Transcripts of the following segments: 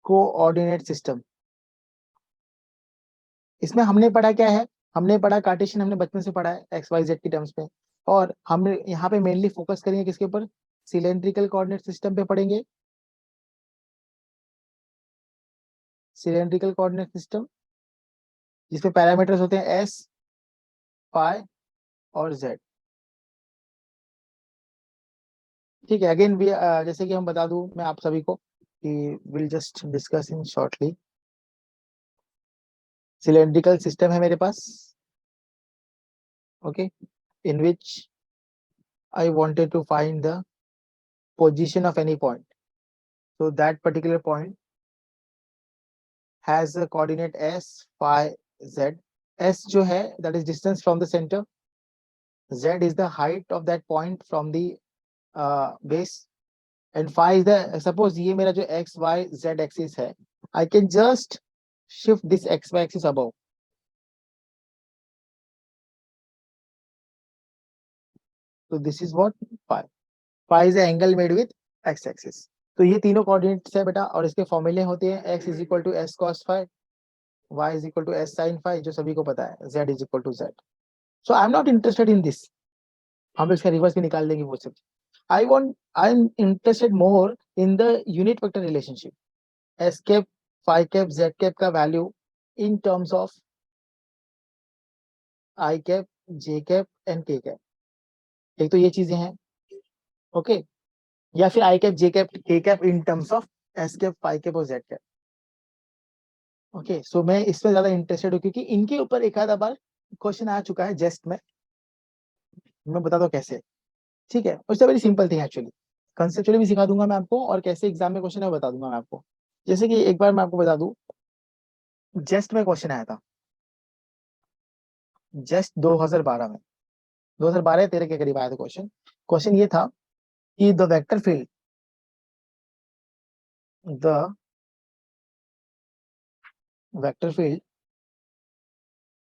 Coordinate system, इसमें हमने पढ़ा क्या है? हमने पढ़ा कार्टेशियन, हमने बचपन से पढ़ा है एक्स वाई जेड की टर्म्स में। और हमने यहाँ पे मेनली फोकस करेंगे किसके ऊपर? सिलेंड्रिकल कोऑर्डिनेट सिस्टम पे पढ़ेंगे। सिलेंड्रिकल कोऑर्डिनेट सिस्टम जिसमें पैरामीटर्स होते हैं एस, पाई और जेड। ठीक है, अगेन भी जैसे कि हम बता दूं मैं आप सभी को कि will just discuss in shortly. Cylindrical system है मेरे पास, okay, in which I wanted to find the position of any point. So that particular point has a coordinate s, phi, z. S जो है that is distance from the center. Z is the height of that point from the base. And phi is the, suppose ये मेरा जो x, y, z axis है, I can just shift this x, y axis above. So this is what phi. Phi is the angle made with x axis. तो ये तीनों coordinates है बेटा, और इसके फॉर्मूले होते हैं x is equal to s cos phi, y is equal to s sin phi, जो सभी को पता है, z is equal to z. So I'm not interested in this. हम इसका रिवर्स भी निकाल देंगे वो सब। I am interested more in the unit vector relationship, s cap, phi cap, z cap का value in terms of i cap, j cap and k cap. एक तो ये चीजें हैं, ओके, या फिर i cap, j cap, k cap in terms of s cap, phi cap और z cap. Okay, so मैं इसमें ज्यादा इंटरेस्टेड हूँ क्योंकि इनके ऊपर एक आधा बार क्वेश्चन आ चुका है जेस्ट में, मैं बता दो कैसे। ठीक है, उससे very simple thing actually, conceptually भी सिखा दूंगा मैं आपको, और कैसे एग्जाम में क्वेश्चन है बता दूंगा मैं आपको। जैसे कि एक बार मैं आपको बता दूं, जस्ट में क्वेश्चन आया था, जस्ट 2012 में, 2012-13 के करीब आया था क्वेश्चन। क्वेश्चन ये था कि the vector field, the vector field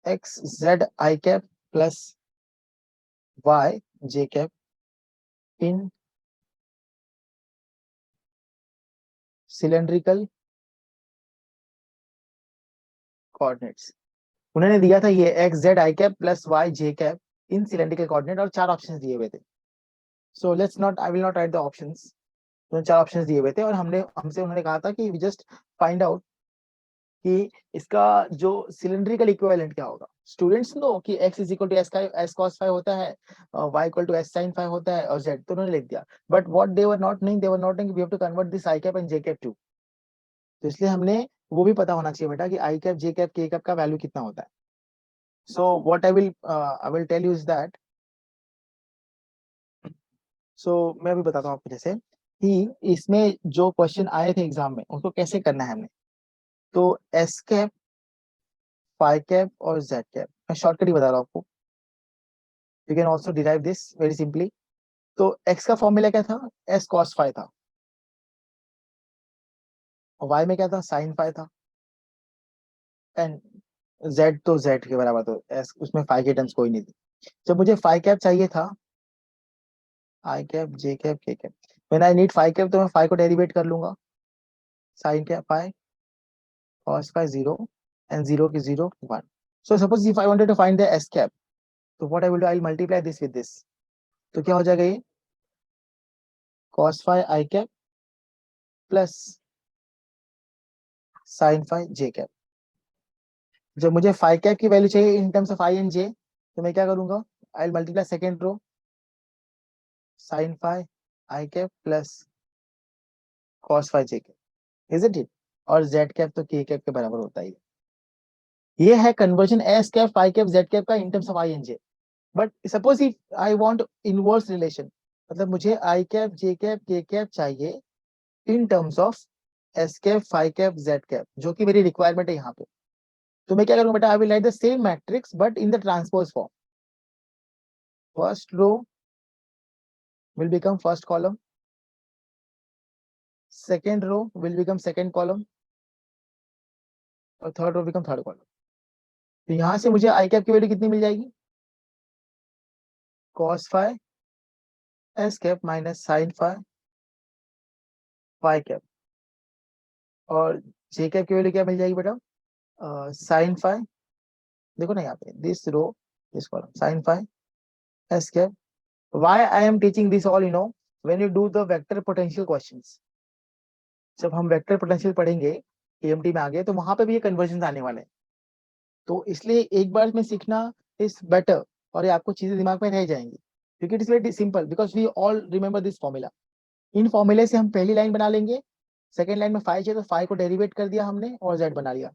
x z i cap plus y j cap in cylindrical coordinates. उन्होंने दिया था ये x z i cap plus y j cap in cylindrical coordinate, और 4 ऑप्शंस दिए हुए थे। So let's not, I will not write the options. तो 4 options दिए हुए थे, और हमसे उन्होंने कहा था कि जस्ट फाइंड आउट कि इसका जो सिलेंड्रिकल इक्विवेलेंट क्या होगा। स्टूडेंट्स नो कि x is equal to s cos phi होता है, y equal to s sine phi होता है, और z तो उन्होंने लिख दिया। But what they were not knowing, they were not knowing we have to convert this i cap and j cap to. तो इसलिए हमने वो भी पता होना चाहिए बेटा कि i cap, j cap, k cap का वैल्यू कितना होता है। So what I will tell you is that, so मैं अभी बताता हूँ आपको जैसे कि इसमें जो क्वेश्चन आए थे एग्जाम में उसको कैसे करना है हमने। तो एस कैप, फाई कैप और जेड कैप, मैं शॉर्टकट ही बता रहा हूँ आपको, you can also derive this very simply. तो x का फॉर्मूला क्या था? s cos फाई था, और y में क्या था? sin फाई था, एंड z तो z के बराबर, तो s उसमें फाई के टर्म्स कोई नहीं थी। जब मुझे फाई कैप चाहिए था, i cap, j cap, k cap, when I need phi cap तो मैं फाई को डेरिवेट कर लूंगा, sin cap phi, cos phi 0, and 0 की 0 1। So suppose if I wanted to find the s cap, तो what I will do, I will multiply this with this. तो क्या हो जाएगा ये? cos phi i cap plus sin phi j cap. जब मुझे phi cap की value चाहिए in terms of i and j, तो मैं क्या करूंगा? I will multiply second row, sin phi i cap plus cos phi j cap, is it? और z cap तो k कैप के बराबर होता ही है। ये है conversion s cap, phi cap, z cap का in terms of i and j. But suppose if I want inverse relation, मतलब मुझे i cap, j cap, k cap चाहिए in terms of s cap, phi cap, z cap, जो कि मेरी requirement है यहाँ पे। तो मैं क्या करूंगा बेटा? I will write the same matrix but in the transpose form. First row will become first column, second row will become second column, और third row become third column. तो यहाँ से मुझे आई कैप की वैल्यू कितनी मिल जाएगी, cos phi s cap minus sine phi phi cap, और जे कैप की वैल्यू क्या मिल जाएगी बेटा, साइन फाई, देखो ना यहाँ पे this row this column sine phi s cap. Why I am teaching this all, when you do the vector potential questions, जब हम वेक्टर पोटेंशियल पढ़ेंगे एएमटी में आगे, तो वहां पे भी ये कन्वर्जन आने वाले हैं. तो इसलिए एक बार में सीखना इज बेटर, और ये आपको चीजें दिमाग में रह जाएंगी, क्योंकि it is very simple, because we all remember this formula. इन फॉर्मूले से हम पहली लाइन बना लेंगे, सेकेंड लाइन में फाइव चाहिए तो फाइव को डेरिवेट कर दिया हमने और जेड बना लिया.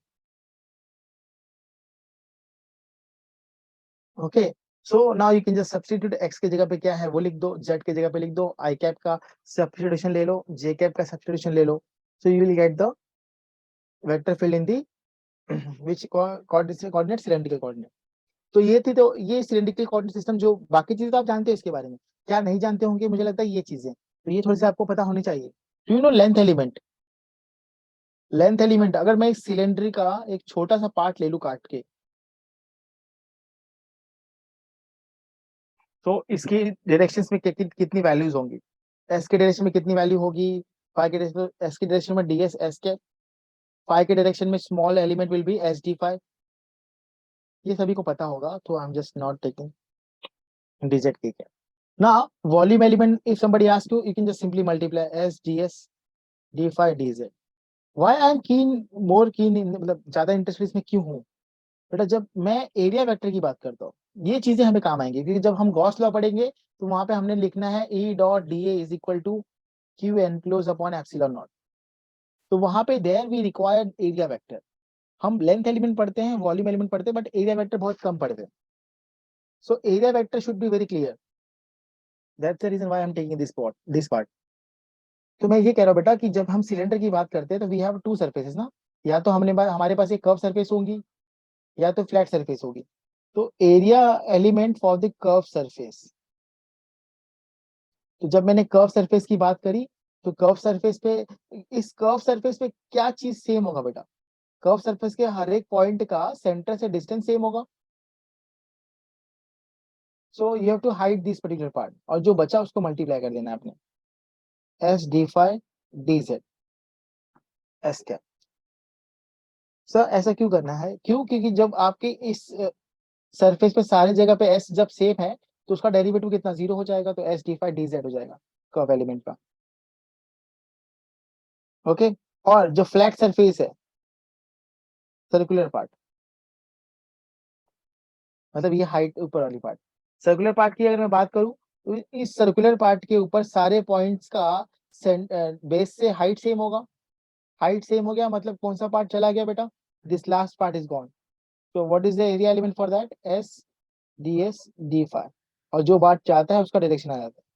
Okay, so now you can just substitute x की जगह पे क्या है वो लिख दो, जेड की जगह पे लिख दो, आई कैप का सब्स्टिट्यूशन ले लो, जे कैप का सब्स्टिट्यूशन ले लो. So you will get the vector field in the which coordinate cylindrical coordinate. तो ये थी, तो ये सिलेंड्रिकल कोऑर्डिनेट सिस्टम, जो बाकी चीजें तो आप जानते हो इसके बारे में, क्या नहीं जानते होंगे, मुझे लगता है ये चीजें, तो ये थोड़ी सी आपको पता होनी चाहिए. You know length element, length element अगर मैं इस सिलेंडर का एक छोटा सा पार्ट ले लूं काट के, तो इसकी डायरेक्शंस में कितनी वैल्यूज होंगी, एस के डायरेक्शन में कितनी वैल्यू होगी, फाइव के डायरेक्शन, एस के डायरेक्शन में डीएस एस के, फाइव के डायरेक्शन में small element will be S D five. ये सभी को पता होगा, तो I am just not taking DZ के. Now, volume element, if somebody asks you, you can just simply multiply S ds d phi dz. Why I am keen, more keen in, मतलब ज्यादा interest इसमें क्यों हूँ बेटा, जब मैं area vector की बात करता हूँ, ये चीजें हमें काम आएंगी, क्योंकि जब हम गॉस लॉ पढ़ेंगे तो वहां पे हमने लिखना है E dot d a is equal to q enclose upon epsilon naught. तो वहां पे there we required area vector. हम लेंथ एलिमेंट पढ़ते हैं, वॉल्यूम एलिमेंट पढ़ते हैं, बट एरिया वेक्टर बहुत कम पढ़ते हैं. So area vector should be very clear. That's the reason why I am taking this part. तो मैं ये कह रहा हूँ बेटा कि जब हम सिलेंडर की बात करते हैं तो वी हैव टू सरफेसेस ना, या तो हमारे पास एक कर्व सरफेस होगी, या तो फ्लैट सरफेस होगी. तो area element for the curve surface, तो जब मैंने कर्व सरफेस की बात करी, तो कर्व सरफेस पे, इस कर्व सरफेस पे क्या चीज सेम होगा बेटा, कर्व सरफेस के हर एक पॉइंट का सेंटर से डिस्टेंस सेम होगा. So you have to hide this particular part, और जो बचा उसको मल्टीप्लाई कर देना है आपने, s d phi d z s cap. Sir ऐसा क्यों करना है, क्यों, क्योंकि जब आपके इस सरफेस पे सारी जगह पे एस जब सेम है, तो उसका डेरिवेटिव कितना, जीरो हो जाएगा, तो s d phi d z हो जाएगा कर्व एलिमेंट का. ओके, और जो फ्लैट सरफेस है, सर्कुलर पार्ट, मतलब ये हाइट ऊपर वाली पार्ट, सर्कुलर पार्ट की अगर मैं बात करूं, तो इस सर्कुलर पार्ट के ऊपर सारे पॉइंट्स का बेस से हाइट सेम होगा. हाइट सेम हो गया मतलब कौन सा पार्ट चला गया बेटा, this last part is gone. तो what is the area element for that, s d s d phi, और जो बात चाहता है उसका डायरेक्शन आ जाता है.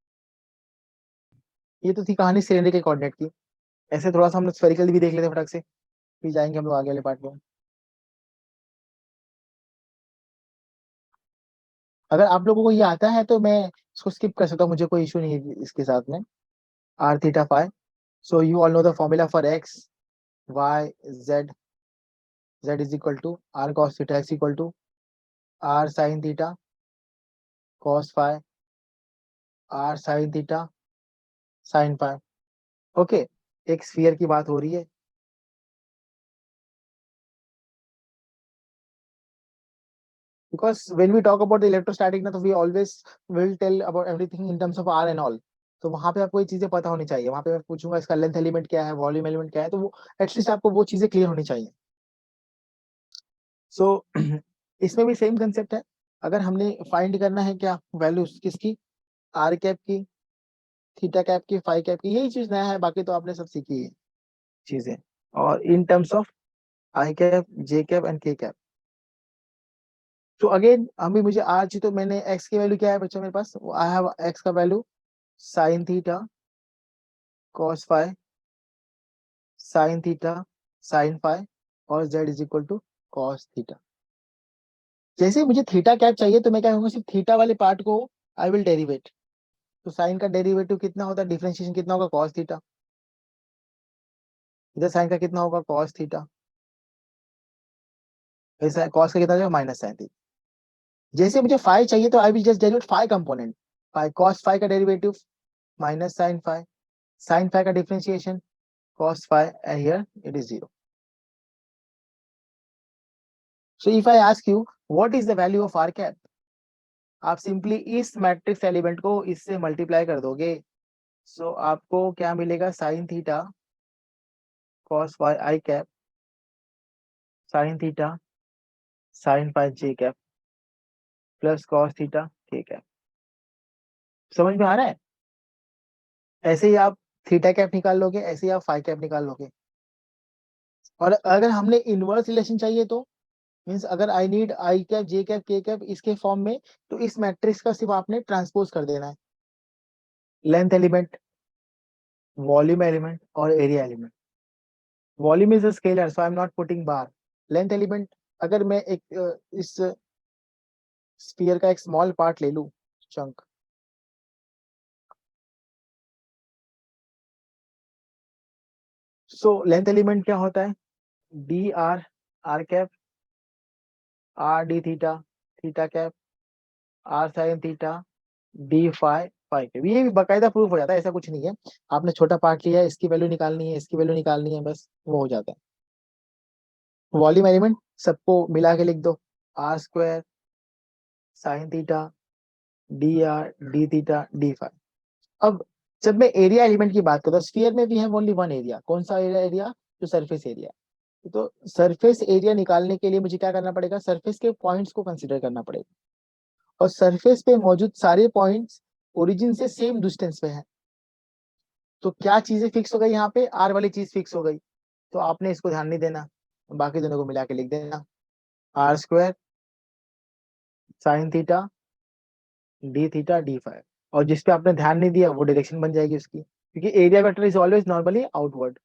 ये तो थी कहानी सिलेंडर के कोऑर्डिनेट की. ऐसे थोड़ा सा हम लोग स्फेरिकल भी देख लेते हैं फटक से, फिर जाएंगे हम लोग आगे वाले पार्ट में. अगर आप लोगों को ये आता है तो मैं इसको स्किप कर सकता हूँ, मुझे कोई इशू नहीं है इसके साथ में. R theta phi, so you all know the formula for x y z. Z is equal to r cos theta, x equal to r sine theta cos phi, r sine theta sine phi. Okay, एक sphere की बात हो रही है. Because when we talk about the electrostatic ना, तो we always will tell about everything in terms of R and all. तो वहां पे आपको ये चीजें पता होनी चाहिए, वहां पे मैं पूछूंगा इसका लेंथ एलिमेंट क्या है, वॉल्यूम एलिमेंट क्या है, तो वो एटलीस्ट आपको वो चीजें क्लियर होनी चाहिए. सो इसमें भी सेम कंसेप्ट है. अगर हमने फाइंड करना है क्या वैल्यू किसकी, आर कैप की, थीटा कैप की, फाई कैप की, यही चीज नया है, बाकी तो आपने सब सीखी है चीजें. और इन terms of i cap, j cap and k cap. तो अगेन अभी मुझे आज, तो मैंने एक्स की वैल्यू क्या है बच्चा मेरे पास, आई हैव एक्स का value sine theta cos phi sine theta sine phi, और z is equal to cos theta. जैसे ही मुझे थीटा कैप चाहिए, तो मैं क्या करूंगा, सिर्फ थीटा वाले पार्ट को आई विल डेरिवेट. तो साइन का डेरिवेटिव कितना होता है, डिफरेंशिएशन कितना होगा, कॉस थीटा. इधर साइन का कितना होगा, कॉस थीटा. ऐसा कॉस का कितना जाएगा माइनस साइन थीटा। जैसे मुझे फाई चाहिए तो I will just derivate phi component, phi cos phi का डेरिवेटिव माइनस साइन फाई का differentiation cos phi, and here it is 0. So if I ask you what is the value of r cap, आप simply इस matrix element को इससे multiply कर दोगे, सो आपको क्या मिलेगा, sine theta cos phi i cap sign theta sign phi j cap plus cos theta k cap। समझ में आ रहा है? ऐसे ही आप थीटा कैप निकाल लोगे, ऐसे ही आप फाई कैप निकाल लोगे। और अगर हमने इनवर्स रिलेशन चाहिए तो मीन्स अगर I need I cap j cap k cap इसके फॉर्म में, तो इस मैट्रिक्स का सिर्फ आपने ट्रांसपोज कर देना है, लेंथ एलिमेंट, वॉल्यूम एलिमेंट और area element. Volume is a scalar so I am not putting bar. Length element, अगर मैं एक इस स्फीयर का एक स्मॉल पार्ट ले लूं, चंक, सो लेंथ एलिमेंट क्या होता है, d r cap r d theta theta cap r sine theta d phi phi cap. ये भी बाकायदा प्रूफ हो जाता है, ऐसा कुछ नहीं है आपने छोटा पार्ट लिया है, इसकी वैल्यू निकालनी है, इसकी वैल्यू निकालनी है, बस वो हो जाता है। वॉल्यूम एलिमेंट सबको मिला के लिख दो, r square sine theta d r d theta d phi. अब जब मैं एरिया एलिमेंट की बात करता हूँ, स्फीयर में भी है ओनली वन एरिया, कौन सा एरिया, जो सरफेस एरिया। तो सरफेस एरिया निकालने के लिए मुझे क्या करना पड़ेगा, सरफेस के पॉइंट्स को कंसीडर करना पड़ेगा, और सरफेस पे मौजूद सारे पॉइंट्स ओरिजिन से सेम डिस्टेंस पे है। तो क्या चीजें फिक्स हो गई यहाँ पे, आर वाली चीज फिक्स हो गई, तो आपने इसको ध्यान नहीं देना, बाकी दोनों को मिला के लिख देना, r square sine theta d theta d phi. और जिस पे आपने ध्यान नहीं दिया वो डायरेक्शन बन जाएगी उसकी, क्योंकि area vector is always normally outward.